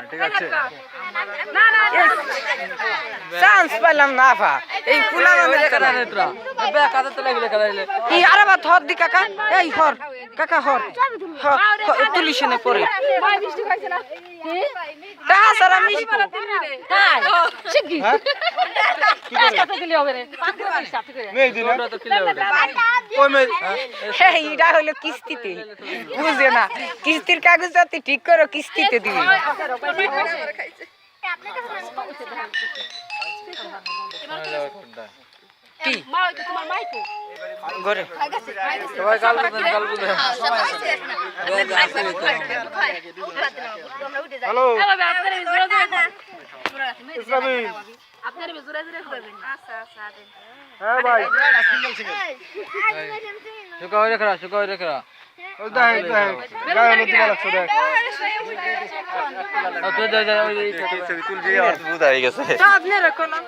ঠিক আছে চান্স পাইলাম না আফা এই পুলা কি আরে বা থর দি কাকা এই হর কাকা হর তুলিস না পরে টাকা সারা মিস তাই শিগগি কত দিলে হবে রে এইটা হলো কিস্তিতে বুঝে না কিস্তির কাগজ যাতে ঠিক করো কিস্তিতে দিবি কি ঘরে সবাই গাল বুঝেন হ্যালো ইসলামিন আপনার জোরে জোরে করবেন আচ্ছা আচ্ছা হ্যাঁ ভাই শুকাই রেখরা ওই দেখ গায়ে হলুদ দিবা লাগছে দেখ তুই তুল দিয়ে আর বুঝা হয়ে গেছে আপনি রাখো না